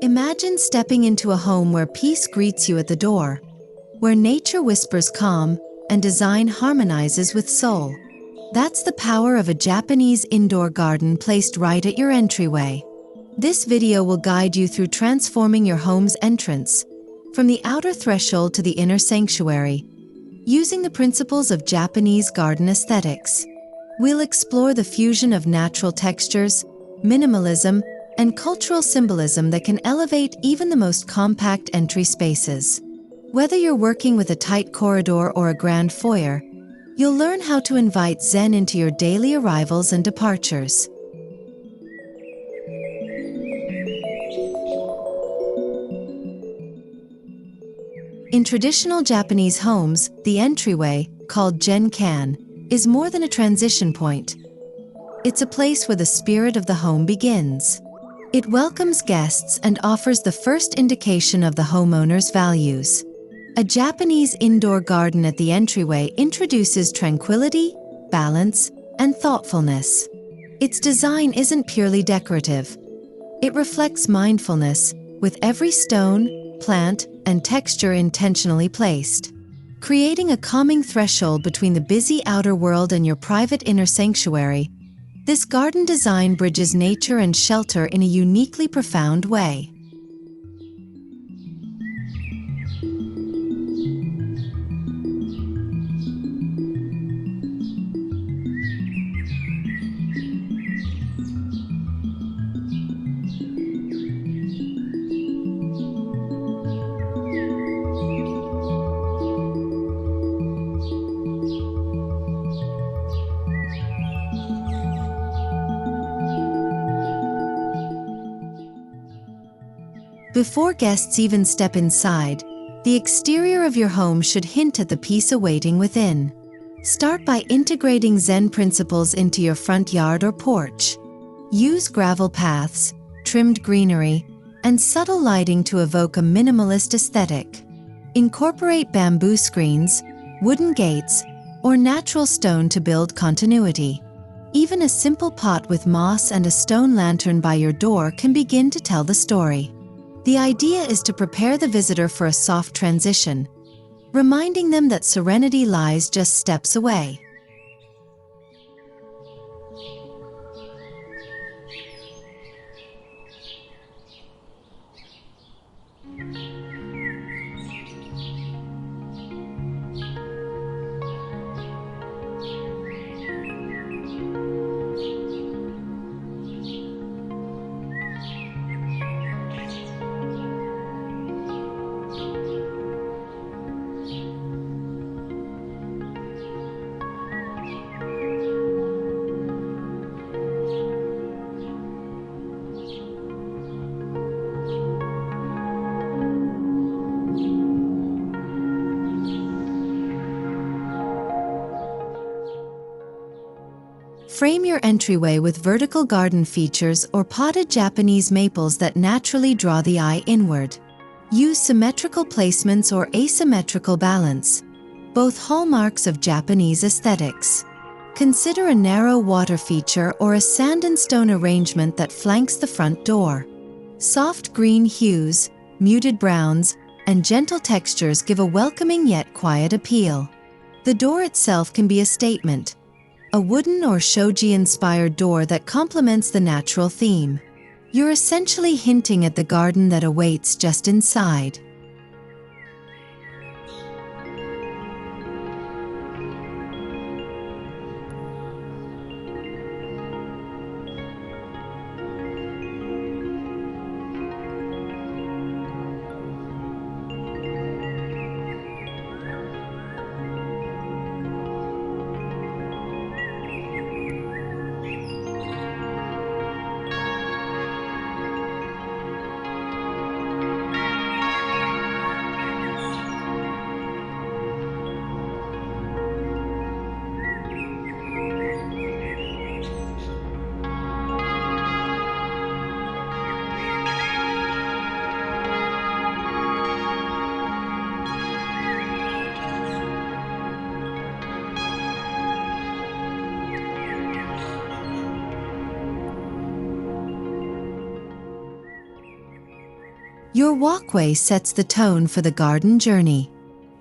Imagine stepping into a home where peace greets you at the door, where nature whispers calm and design harmonizes with soul. That's the power of a Japanese indoor garden placed right at your entryway. This video will guide you through transforming your home's entrance, from the outer threshold to the inner sanctuary, using the principles of Japanese garden aesthetics. We'll explore the fusion of natural textures, minimalism, and cultural symbolism that can elevate even the most compact entry spaces. Whether you're working with a tight corridor or a grand foyer, you'll learn how to invite Zen into your daily arrivals and departures. In traditional Japanese homes, the entryway, called Genkan, is more than a transition point. It's a place where the spirit of the home begins. It welcomes guests and offers the first indication of the homeowner's values. A Japanese indoor garden at the entryway introduces tranquility, balance, and thoughtfulness. Its design isn't purely decorative. It reflects mindfulness, with every stone, plant, and texture intentionally placed. Creating a calming threshold between the busy outer world and your private inner sanctuary, this garden design bridges nature and shelter in a uniquely profound way. Before guests even step inside, the exterior of your home should hint at the peace awaiting within. Start by integrating Zen principles into your front yard or porch. Use gravel paths, trimmed greenery, and subtle lighting to evoke a minimalist aesthetic. Incorporate bamboo screens, wooden gates, or natural stone to build continuity. Even a simple pot with moss and a stone lantern by your door can begin to tell the story. The idea is to prepare the visitor for a soft transition, reminding them that serenity lies just steps away. Frame your entryway with vertical garden features or potted Japanese maples that naturally draw the eye inward. Use symmetrical placements or asymmetrical balance, both hallmarks of Japanese aesthetics. Consider a narrow water feature or a sand and stone arrangement that flanks the front door. Soft green hues, muted browns, and gentle textures give a welcoming yet quiet appeal. The door itself can be a statement, a wooden or Shoji-inspired door that complements the natural theme. You're essentially hinting at the garden that awaits just inside. Your walkway sets the tone for the garden journey.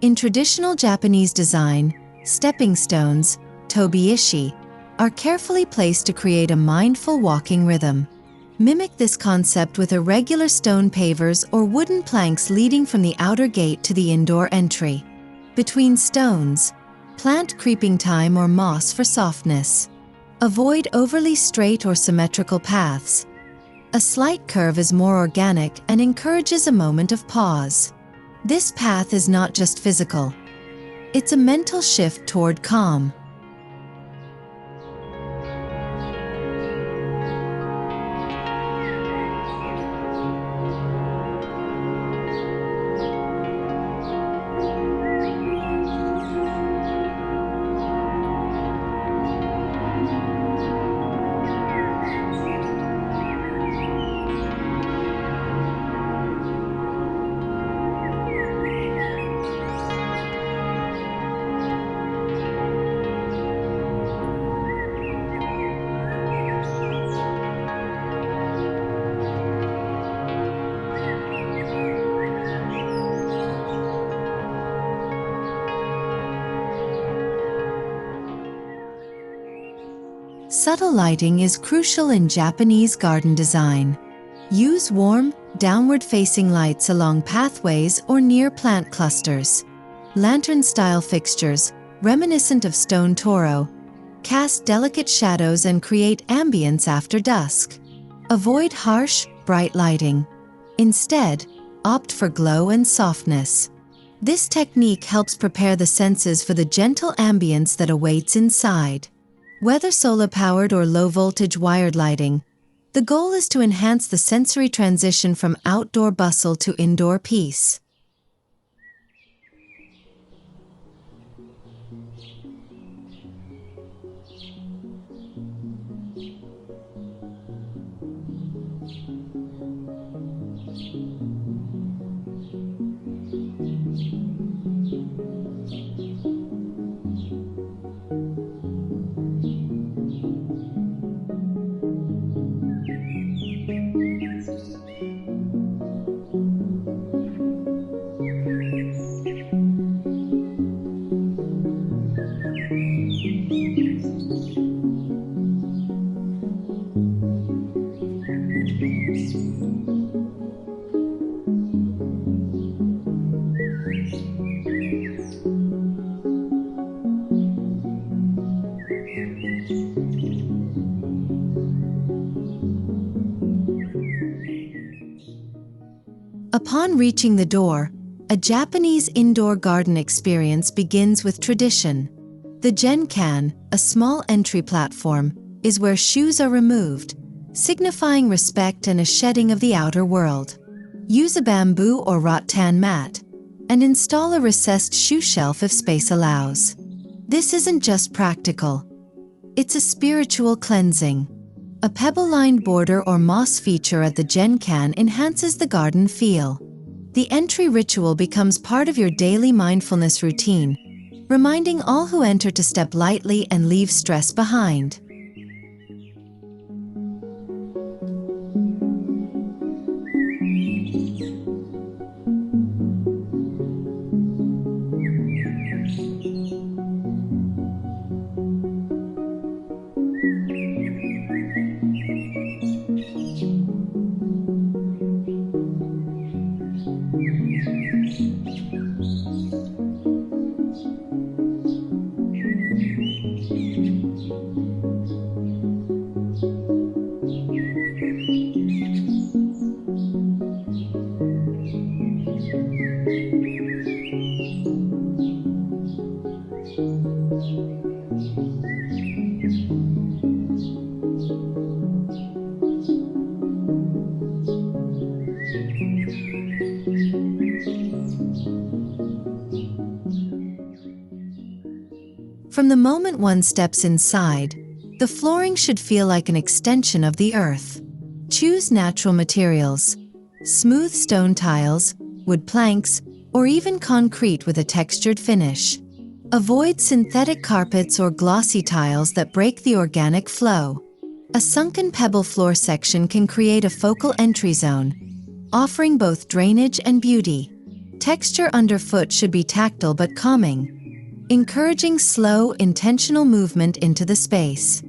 In traditional Japanese design, stepping stones, tobi-ishi, are carefully placed to create a mindful walking rhythm. Mimic this concept with irregular stone pavers or wooden planks leading from the outer gate to the indoor entry. Between stones, plant creeping thyme or moss for softness. Avoid overly straight or symmetrical paths. A slight curve is more organic and encourages a moment of pause. This path is not just physical. It's a mental shift toward calm. Subtle lighting is crucial in Japanese garden design. Use warm, downward-facing lights along pathways or near plant clusters. Lantern-style fixtures, reminiscent of stone toro, cast delicate shadows and create ambience after dusk. Avoid harsh, bright lighting. Instead, opt for glow and softness. This technique helps prepare the senses for the gentle ambience that awaits inside. Whether solar-powered or low-voltage wired lighting, the goal is to enhance the sensory transition from outdoor bustle to indoor peace. Upon reaching the door, a Japanese indoor garden experience begins with tradition. The Genkan, a small entry platform, is where shoes are removed, signifying respect and a shedding of the outer world. Use a bamboo or rattan mat, and install a recessed shoe shelf if space allows. This isn't just practical. It's a spiritual cleansing. A pebble-lined border or moss feature at the Genkan enhances the garden feel. The entry ritual becomes part of your daily mindfulness routine, reminding all who enter to step lightly and leave stress behind. From the moment one steps inside, the flooring should feel like an extension of the earth. Choose natural materials, smooth stone tiles, wood planks, or even concrete with a textured finish. Avoid synthetic carpets or glossy tiles that break the organic flow. A sunken pebble floor section can create a focal entry zone, offering both drainage and beauty. Texture underfoot should be tactile but calming, encouraging slow, intentional movement into the space.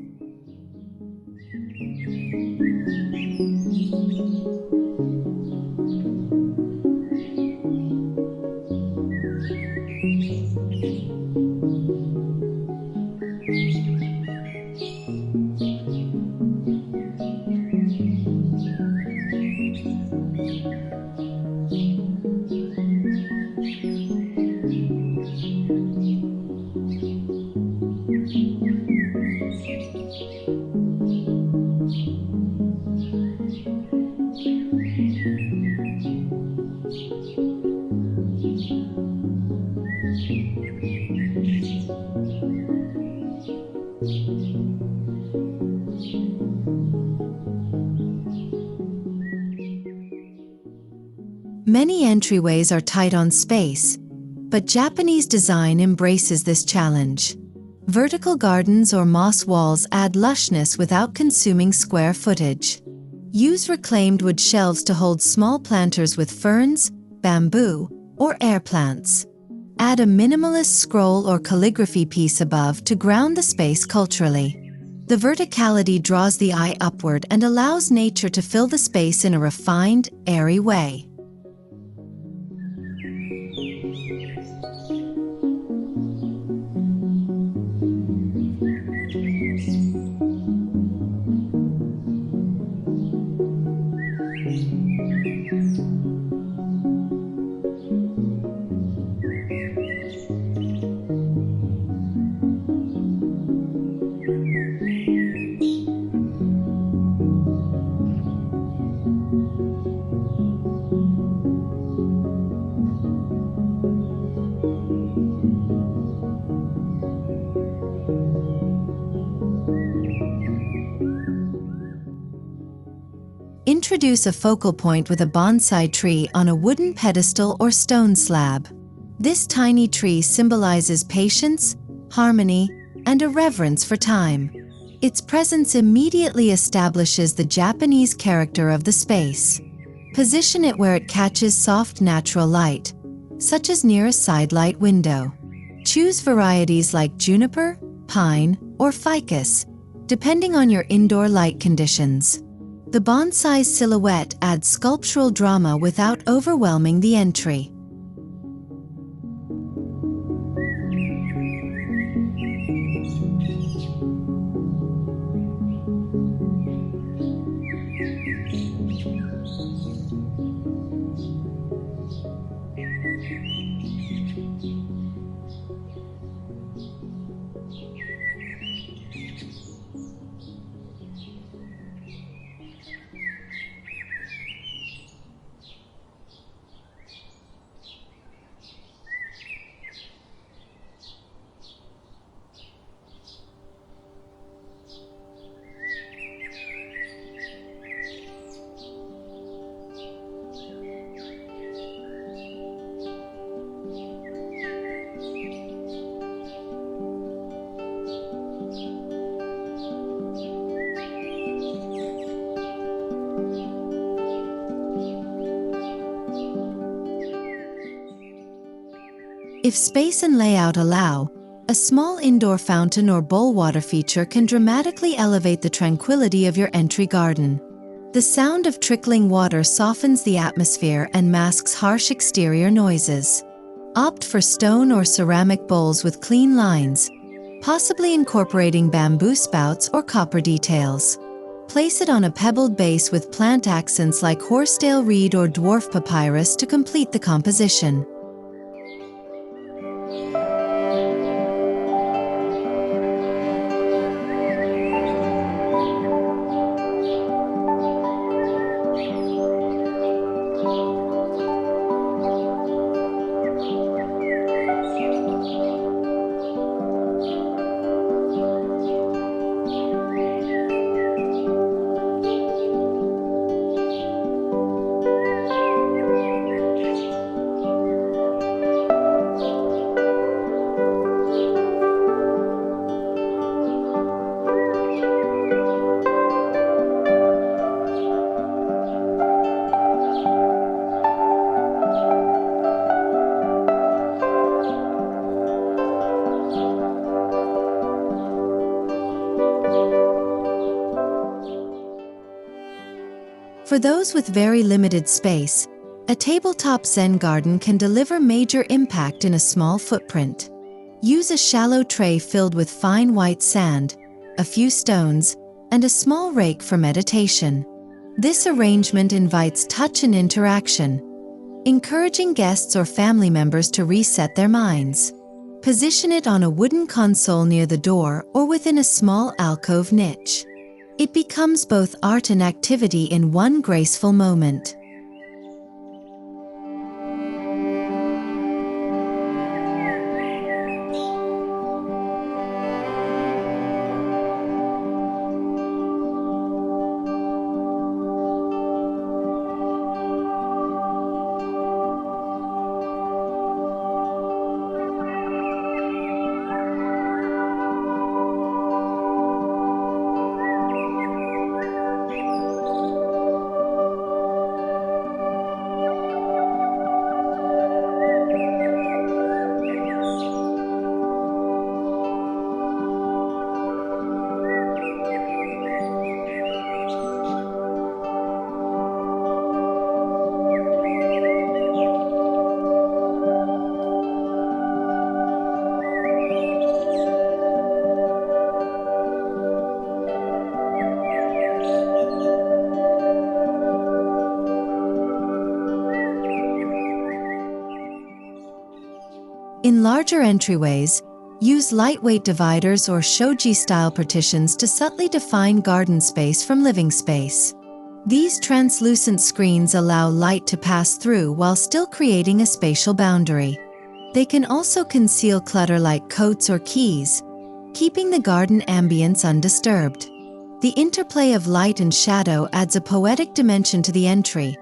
Many entryways are tight on space, but Japanese design embraces this challenge. Vertical gardens or moss walls add lushness without consuming square footage. Use reclaimed wood shelves to hold small planters with ferns, bamboo, or air plants. Add a minimalist scroll or calligraphy piece above to ground the space culturally. The verticality draws the eye upward and allows nature to fill the space in a refined, airy way. Introduce a focal point with a bonsai tree on a wooden pedestal or stone slab. This tiny tree symbolizes patience, harmony, and a reverence for time. Its presence immediately establishes the Japanese character of the space. Position it where it catches soft natural light, such as near a sidelight window. Choose varieties like juniper, pine, or ficus, depending on your indoor light conditions. The bonsai's silhouette adds sculptural drama without overwhelming the entry. If space and layout allow, a small indoor fountain or bowl water feature can dramatically elevate the tranquility of your entry garden. The sound of trickling water softens the atmosphere and masks harsh exterior noises. Opt for stone or ceramic bowls with clean lines, possibly incorporating bamboo spouts or copper details. Place it on a pebbled base with plant accents like horsetail reed or dwarf papyrus to complete the composition. For those with very limited space, a tabletop Zen garden can deliver major impact in a small footprint. Use a shallow tray filled with fine white sand, a few stones, and a small rake for meditation. This arrangement invites touch and interaction, encouraging guests or family members to reset their minds. Position it on a wooden console near the door or within a small alcove niche. It becomes both art and activity in one graceful moment. In larger entryways, use lightweight dividers or Shoji-style partitions to subtly define garden space from living space. These translucent screens allow light to pass through while still creating a spatial boundary. They can also conceal clutter like coats or keys, keeping the garden ambience undisturbed. The interplay of light and shadow adds a poetic dimension to the entry,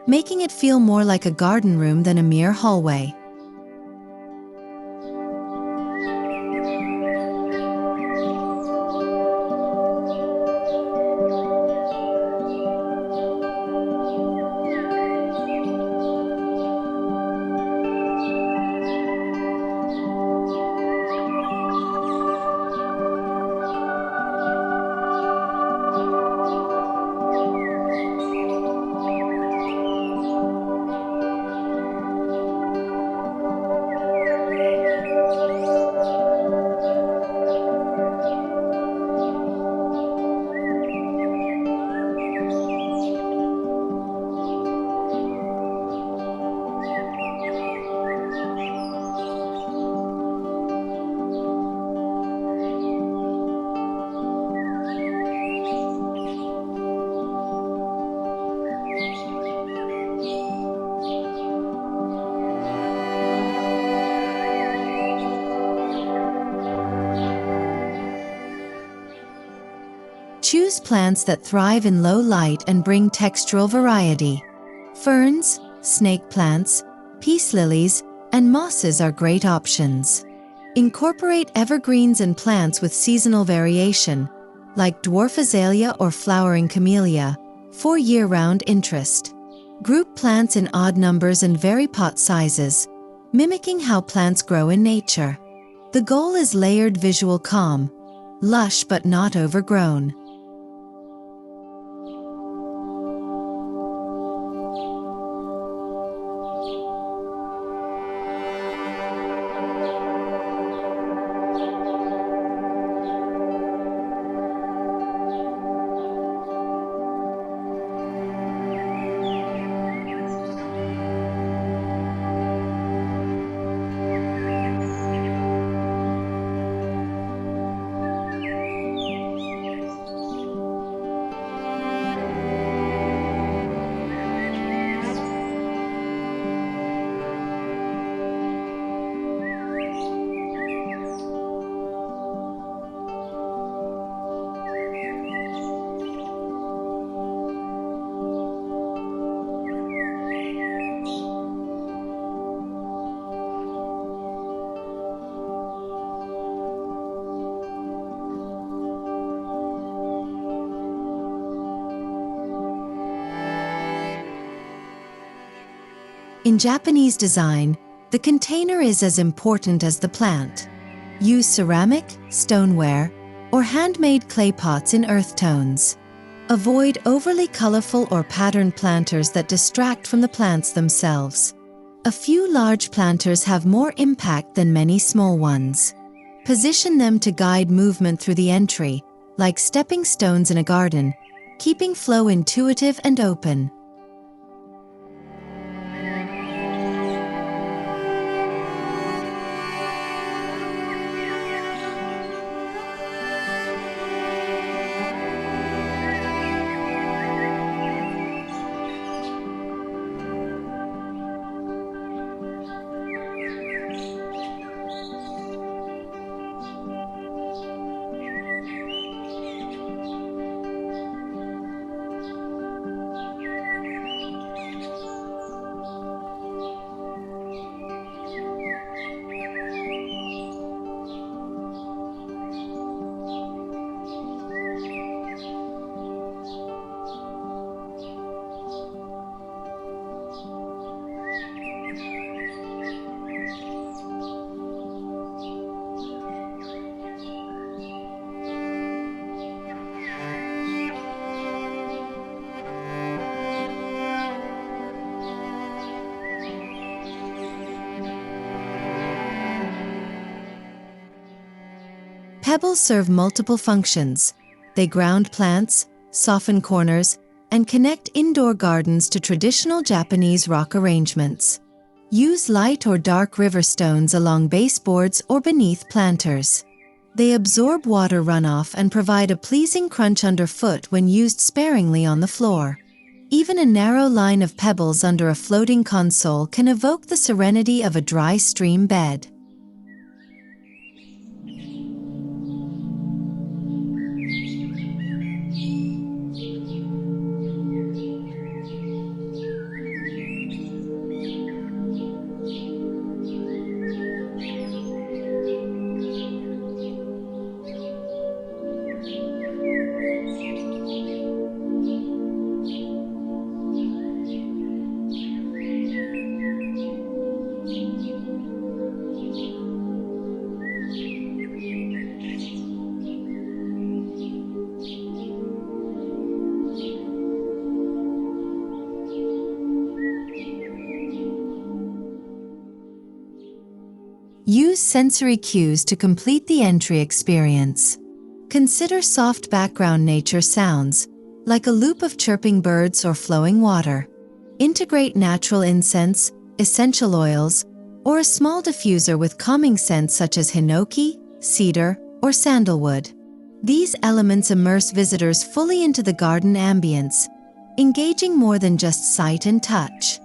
making it feel more like a garden room than a mere hallway. Choose plants that thrive in low light and bring textural variety. Ferns, snake plants, peace lilies, and mosses are great options. Incorporate evergreens and plants with seasonal variation, like dwarf azalea or flowering camellia, for year-round interest. Group plants in odd numbers and vary pot sizes, mimicking how plants grow in nature. The goal is layered visual calm, lush but not overgrown. In Japanese design, the container is as important as the plant. Use ceramic, stoneware, or handmade clay pots in earth tones. Avoid overly colorful or patterned planters that distract from the plants themselves. A few large planters have more impact than many small ones. Position them to guide movement through the entry, like stepping stones in a garden, keeping flow intuitive and open. Pebbles serve multiple functions. They ground plants, soften corners, and connect indoor gardens to traditional Japanese rock arrangements. Use light or dark river stones along baseboards or beneath planters. They absorb water runoff and provide a pleasing crunch underfoot when used sparingly on the floor. Even a narrow line of pebbles under a floating console can evoke the serenity of a dry stream bed. Use sensory cues to complete the entry experience. Consider soft background nature sounds, like a loop of chirping birds or flowing water. Integrate natural incense, essential oils, or a small diffuser with calming scents such as hinoki, cedar, or sandalwood. These elements immerse visitors fully into the garden ambience, engaging more than just sight and touch.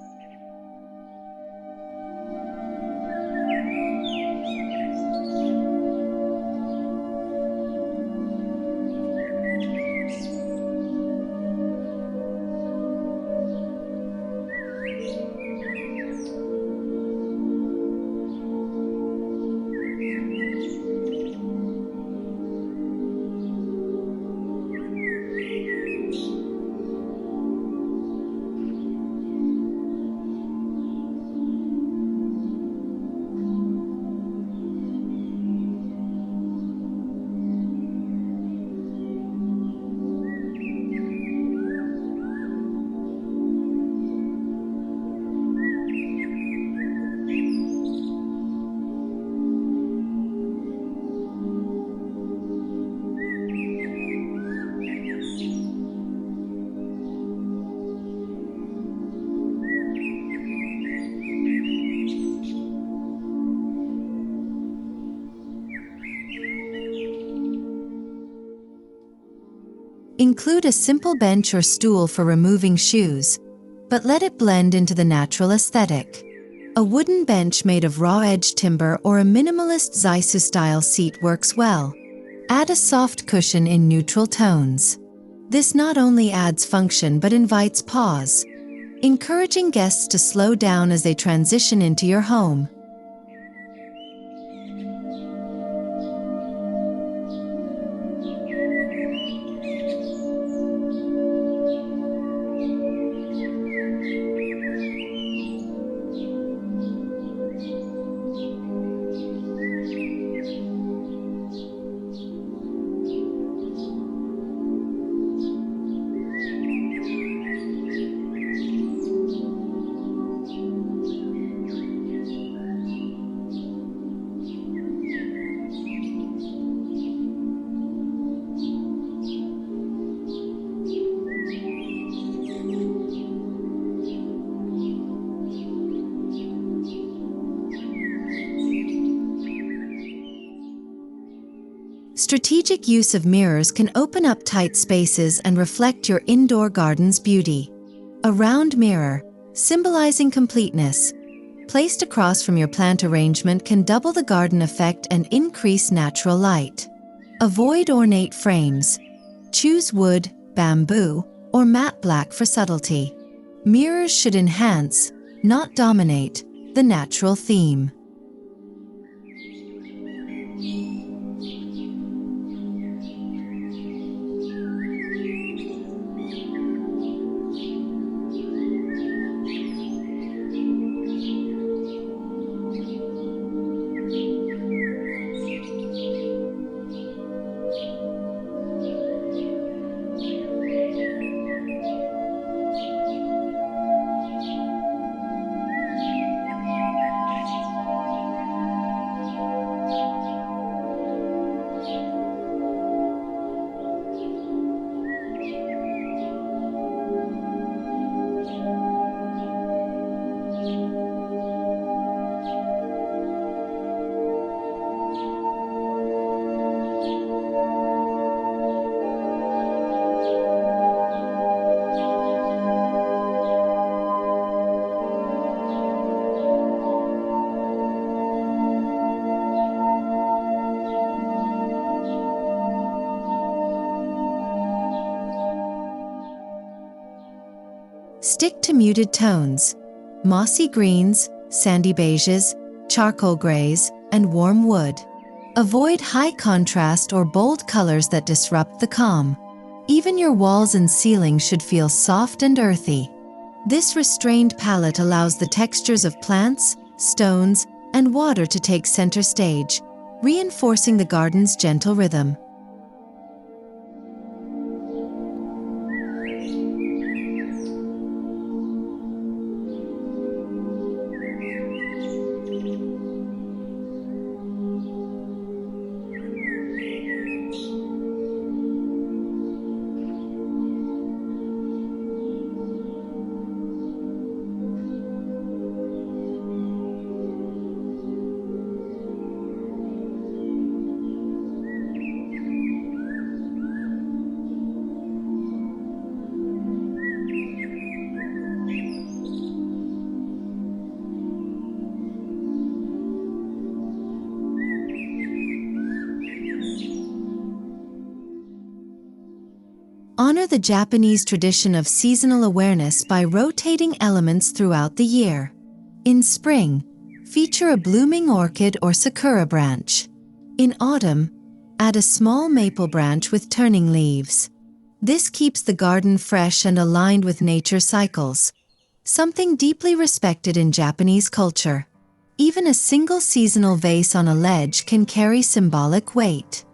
Include a simple bench or stool for removing shoes, but let it blend into the natural aesthetic. A wooden bench made of raw-edged timber or a minimalist Zaisu-style seat works well. Add a soft cushion in neutral tones. This not only adds function but invites pause, encouraging guests to slow down as they transition into your home. Strategic use of mirrors can open up tight spaces and reflect your indoor garden's beauty. A round mirror, symbolizing completeness, placed across from your plant arrangement can double the garden effect and increase natural light. Avoid ornate frames. Choose wood, bamboo, or matte black for subtlety. Mirrors should enhance, not dominate, the natural theme. Stick to muted tones, mossy greens, sandy beiges, charcoal grays, and warm wood. Avoid high contrast or bold colors that disrupt the calm. Even your walls and ceiling should feel soft and earthy. This restrained palette allows the textures of plants, stones, and water to take center stage, reinforcing the garden's gentle rhythm. Honor the Japanese tradition of seasonal awareness by rotating elements throughout the year. In spring, feature a blooming orchid or sakura branch. In autumn, add a small maple branch with turning leaves. This keeps the garden fresh and aligned with nature cycles, something deeply respected in Japanese culture. Even a single seasonal vase on a ledge can carry symbolic weight.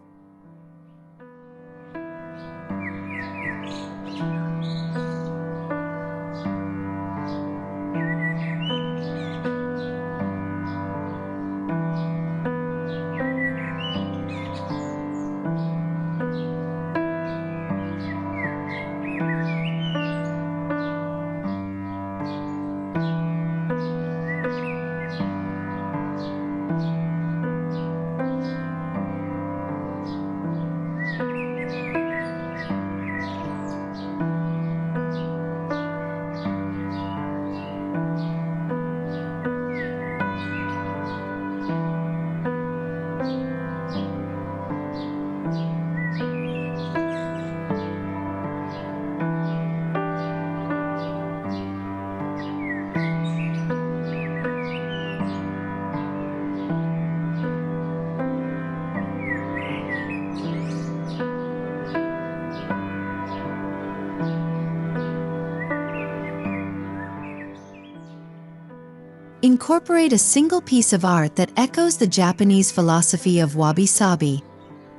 Incorporate a single piece of art that echoes the Japanese philosophy of Wabi-Sabi,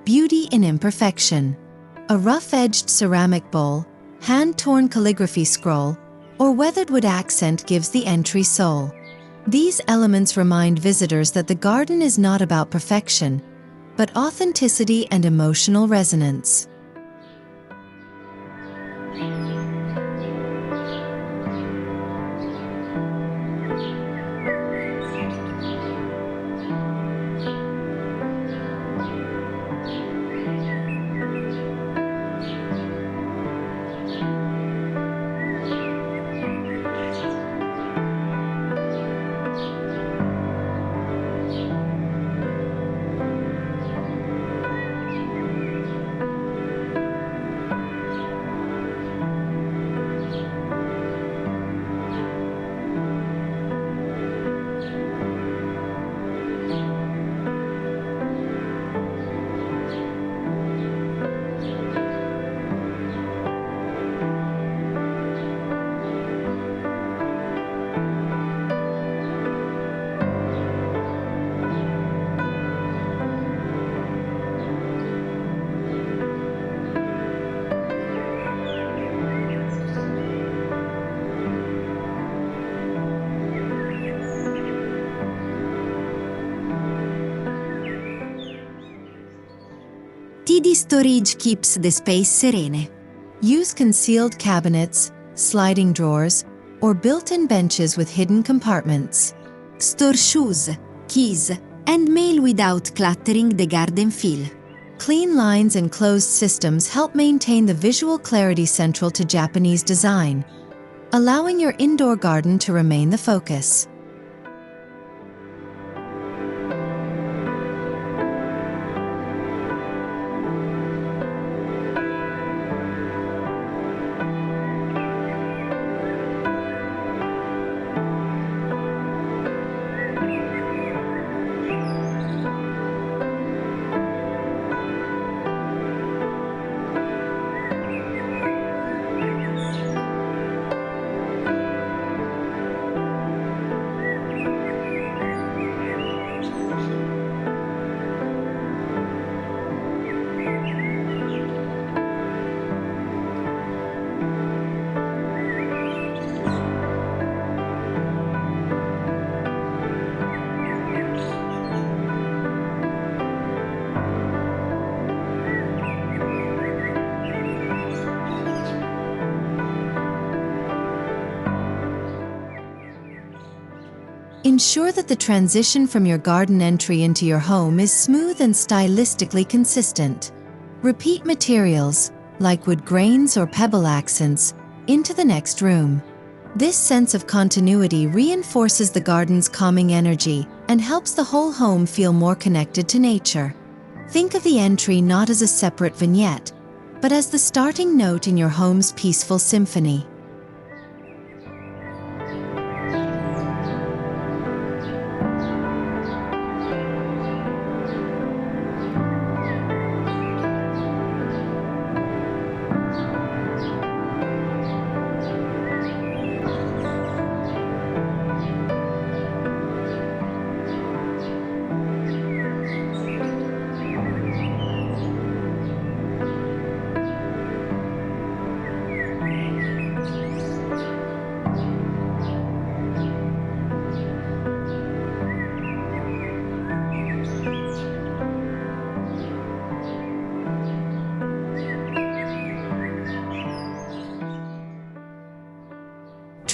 beauty in imperfection. A rough-edged ceramic bowl, hand-torn calligraphy scroll, or weathered wood accent gives the entry soul. These elements remind visitors that the garden is not about perfection, but authenticity and emotional resonance. TD storage keeps the space serene. Use concealed cabinets, sliding drawers, or built-in benches with hidden compartments. Store shoes, keys, and mail without cluttering the garden feel. Clean lines and closed systems help maintain the visual clarity central to Japanese design, allowing your indoor garden to remain the focus. Ensure that the transition from your garden entry into your home is smooth and stylistically consistent. Repeat materials, like wood grains or pebble accents, into the next room. This sense of continuity reinforces the garden's calming energy and helps the whole home feel more connected to nature. Think of the entry not as a separate vignette, but as the starting note in your home's peaceful symphony.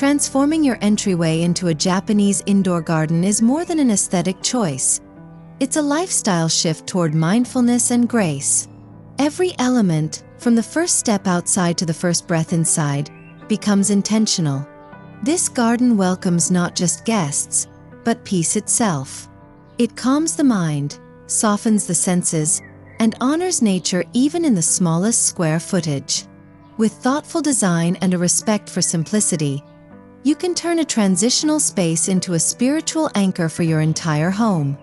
Transforming your entryway into a Japanese indoor garden is more than an aesthetic choice. It's a lifestyle shift toward mindfulness and grace. Every element, from the first step outside to the first breath inside, becomes intentional. This garden welcomes not just guests, but peace itself. It calms the mind, softens the senses, and honors nature even in the smallest square footage. With thoughtful design and a respect for simplicity, you can turn a transitional space into a spiritual anchor for your entire home.